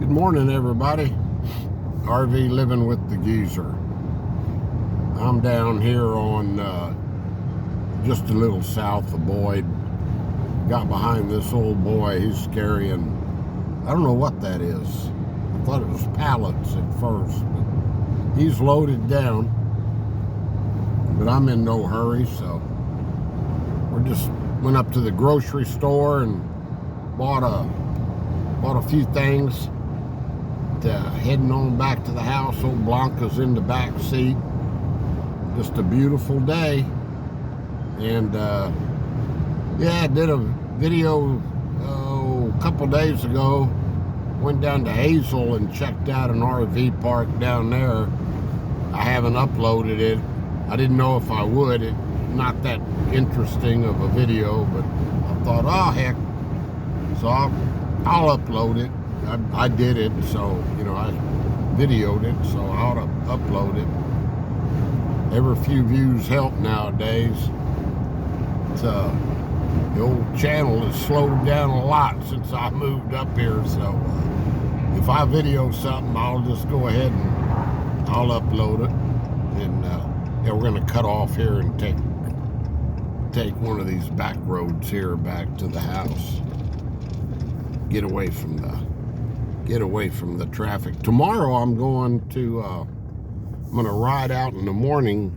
Good morning, everybody. RV living with the geezer. I'm down here on just a little south of Boyd. Got behind this old boy. He's carrying, I don't know what that is. I thought it was pallets at first, but he's loaded down. But I'm in no hurry, so we just went up to the grocery store and bought a few things. Heading on back to the house. Old Blanca's in the back seat. Just a beautiful day. And yeah, I did a video a couple days ago. Went down to Hazel and checked out an RV park down there. I haven't uploaded it. I didn't know if I would. It's not that interesting of a video, but I thought, oh heck. So I'll upload it. I did it, so, you know, I videoed it, so I ought to upload it. Every few views help nowadays. The old channel has slowed down a lot since I moved up here, so if I video something, I'll just go ahead and I'll upload it. And yeah, we're going to cut off here and take one of these back roads here back to the house. Get away from the traffic. Tomorrow I'm going to ride out in the morning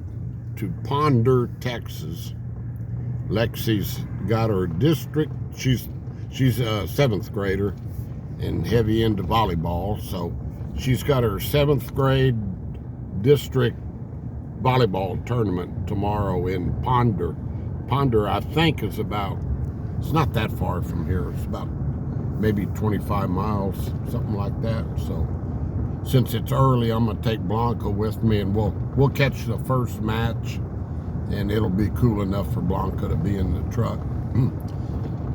to Ponder, Texas. Lexi's got her district. She's a 7th grader and heavy into volleyball, so she's got her 7th grade district volleyball tournament tomorrow in Ponder. Ponder, I think, is it's not that far from here. It's about maybe 25 miles, something like that. So since it's early, I'm gonna take Blanca with me, and we'll catch the first match, and it'll be cool enough for Blanca to be in the truck. And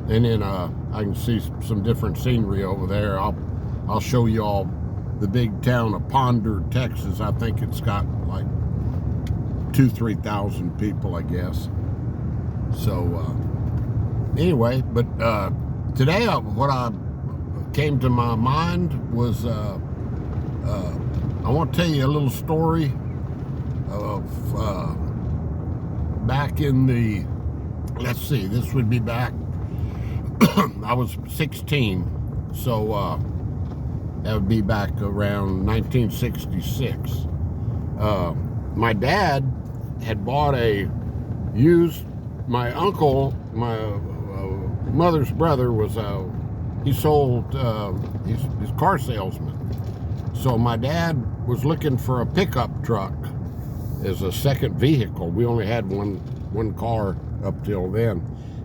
then I can see some different scenery over there. I'll show you all the big town of Ponder, Texas. I think it's got like 2,000-3,000 people, I guess. So anyway, but today, what came to my mind was I want to tell you a little story of back in the, let's see, this would be back, I was 16, so that would be back around 1966. My dad had bought my uncle, my mother's brother was he sold he's car salesman. So my dad was looking for a pickup truck as a second vehicle. We only had one car up till then,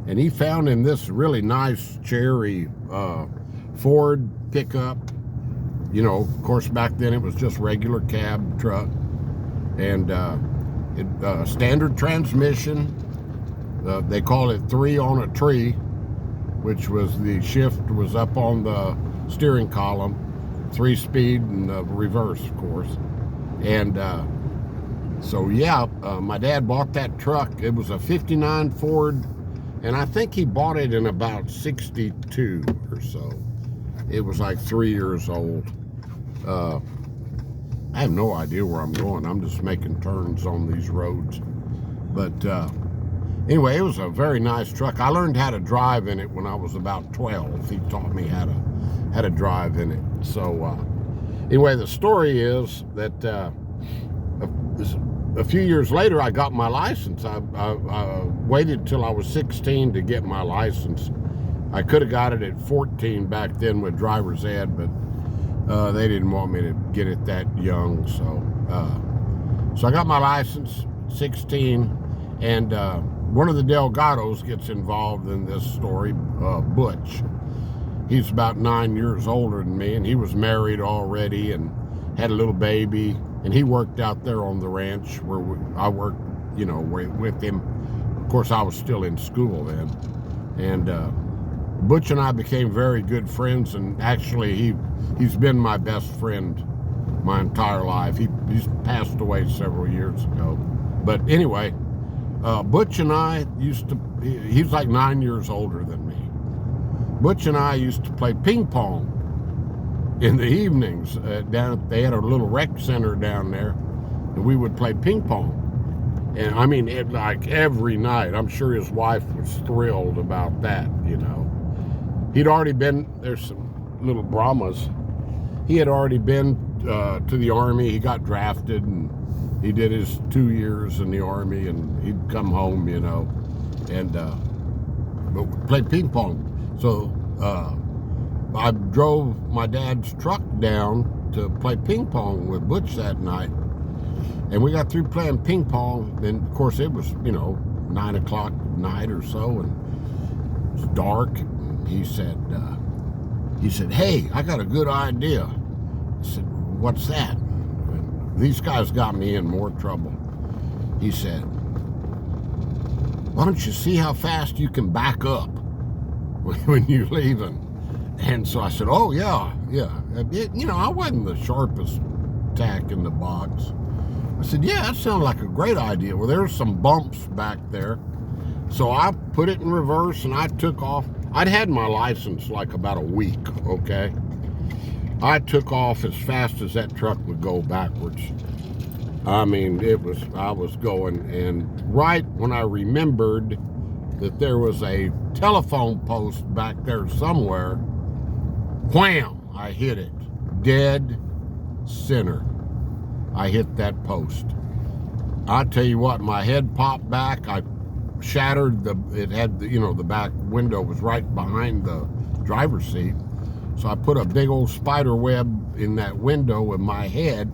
and he found in this really nice cherry Ford pickup. You know, of course back then it was just regular cab truck, and standard transmission. They call it 3 on a tree, which was the shift was up on the steering column, 3-speed and reverse, of course. And so yeah, my dad bought that truck. It was a 59 Ford, and I think he bought it in about 62 or so. It was like 3 years old. I have no idea where I'm going. I'm just making turns on these roads. But anyway, it was a very nice truck. I learned how to drive in it when I was about 12. He taught me how to drive in it. So anyway, the story is that a few years later, I got my license. I waited till I was 16 to get my license. I could have got it at 14 back then with driver's ed, but they didn't want me to get it that young. So I got my license, 16, and one of the Delgados gets involved in this story, Butch. He's about 9 years older than me, and he was married already and had a little baby, and he worked out there on the ranch where I worked, you know, with him. Of course, I was still in school then. And Butch and I became very good friends, and actually he's been my best friend my entire life. He's passed away several years ago. But anyway, Butch and I he's like 9 years older than me. Butch and I used to play ping pong in the evenings they had a little rec center down there, and we would play ping pong. And I mean, like every night. I'm sure his wife was thrilled about that, you know. He'd already been, there's some little Brahmas. He had already been to the Army. He got drafted, and he did his 2 years in the Army, and he'd come home, you know, and but play ping pong. So I drove my dad's truck down to play ping pong with Butch that night, and we got through playing ping pong. And of course, it was, you know, 9 o'clock at night or so, and it was dark. And he said, "Hey, I got a good idea." I said, "What's that?" And these guys got me in more trouble. He said, "Why don't you see how fast you can back up when you're leaving?" And so I said, "Oh, yeah. You know, I wasn't the sharpest tack in the box." I said, "Yeah, that sounded like a great idea. Well, there's some bumps back there." So I put it in reverse, and I took off. I'd had my license like about a week, okay? I took off as fast as that truck would go backwards. I mean, I was going, and right when I remembered that there was a telephone post back there somewhere, wham, I hit it. Dead center. I hit that post. I tell you what, my head popped back. I shattered it had the, you know, the back window was right behind the driver's seat. So I put a big old spider web in that window with my head.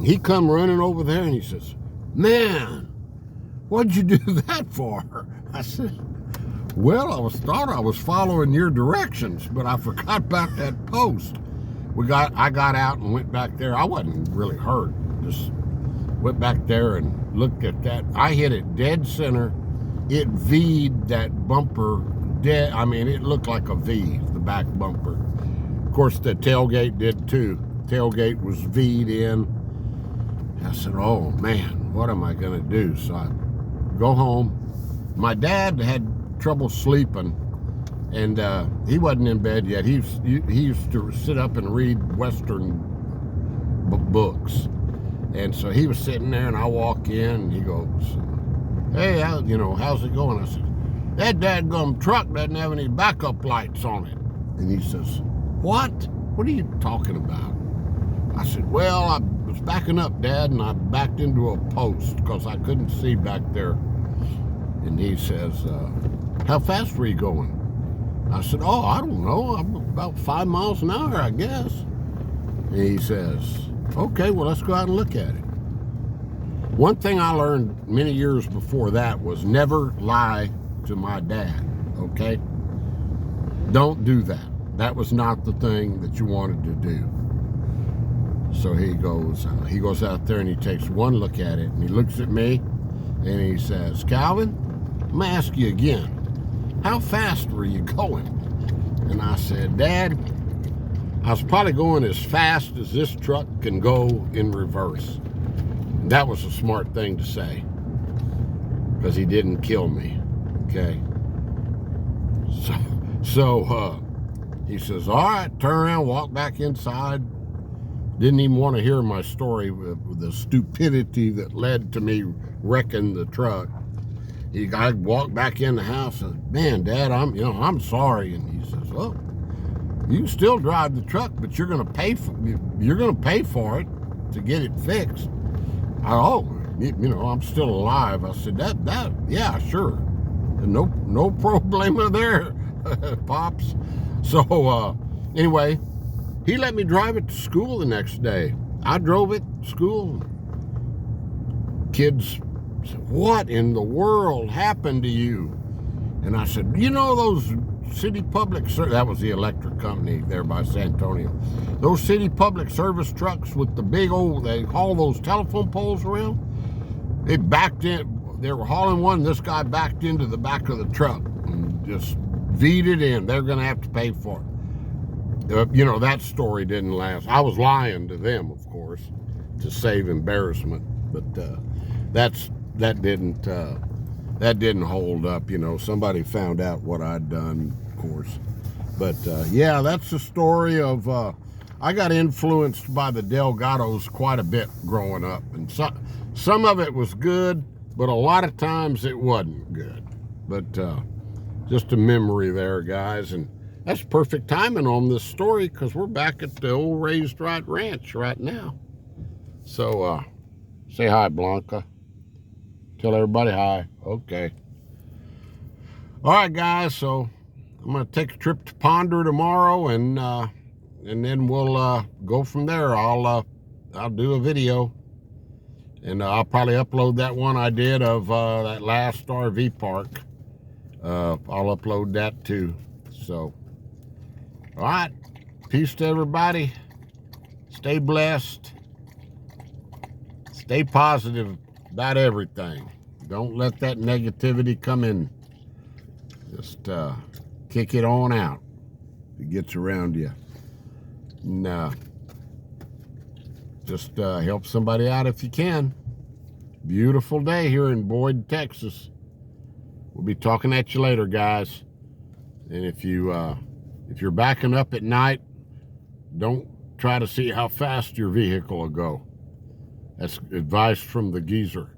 He come running over there, and he says, "Man, what'd you do that for?" I said, "Well, thought I was following your directions, but I forgot about that post." I got out and went back there. I wasn't really hurt. Just went back there and looked at that. I hit it dead center. It V'd that bumper dead. I mean, it looked like a V, the back bumper. Of course, the tailgate did too. Tailgate was V'd in. I said, "Oh man, what am I gonna do?" So I go home. My dad had trouble sleeping, and he wasn't in bed yet. He used to sit up and read Western books, and so he was sitting there, and I walk in, and he goes, "Hey, how's it going?" I said, "That dadgum truck doesn't have any backup lights on it." And he says, "What? What are you talking about?" I said, "Well, I was backing up, Dad, and I backed into a post because I couldn't see back there." And he says, "How fast were you going?" I said, "Oh, I don't know. I'm about 5 miles an hour, I guess." And he says, "Okay, well, let's go out and look at it." One thing I learned many years before that was never lie to my dad, okay? Don't do that. That was not the thing that you wanted to do. So he goes out there, and he takes one look at it, and he looks at me, and he says, "Calvin, I'm gonna ask you again, how fast were you going?" And I said, "Dad, I was probably going as fast as this truck can go in reverse." That was a smart thing to say, because he didn't kill me, okay? So he says, "All right, turn around, walk back inside." Didn't even want to hear my story with the stupidity that led to me wrecking the truck. I walked back in the house and said, "Man, Dad, I'm sorry." And he says, "Well, you can still drive the truck, but you're going to pay for it to get it fixed." I'm still alive. I said, yeah, sure. No problema there, Pops. So anyway, he let me drive it to school the next day. I drove it to school. Kids said, "What in the world happened to you?" And I said, "Those city public service," that was the electric company there by San Antonio. "Those city public service trucks with the big they haul those telephone poles around. They backed in. They were hauling one. This guy backed into the back of the truck and just V'd it in. They're going to have to pay for it." That story didn't last. I was lying to them, of course, to save embarrassment. But that didn't hold up. Somebody found out what I'd done, of course. But yeah, that's the story of I got influenced by the Delgados quite a bit growing up, and some of it was good, but a lot of times it wasn't good. But just a memory there, guys, and that's perfect timing on this story because we're back at the old Raised Wright Ranch right now. So say hi, Blanca. Tell everybody hi. Okay. All right, guys, so I'm going to take a trip to Ponder tomorrow, and then we'll go from there. I'll do a video, and I'll probably upload that one I did of that last RV park. I'll upload that too. So, all right, peace to everybody. Stay blessed. Stay positive about everything. Don't let that negativity come in. Just kick it on out if it gets around you. And just help somebody out if you can. Beautiful day here in Boyd, Texas. We'll be talking at you later, guys. And if you're backing up at night, don't try to see how fast your vehicle will go. That's advice from the geezer.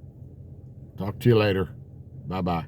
Talk to you later. Bye-bye.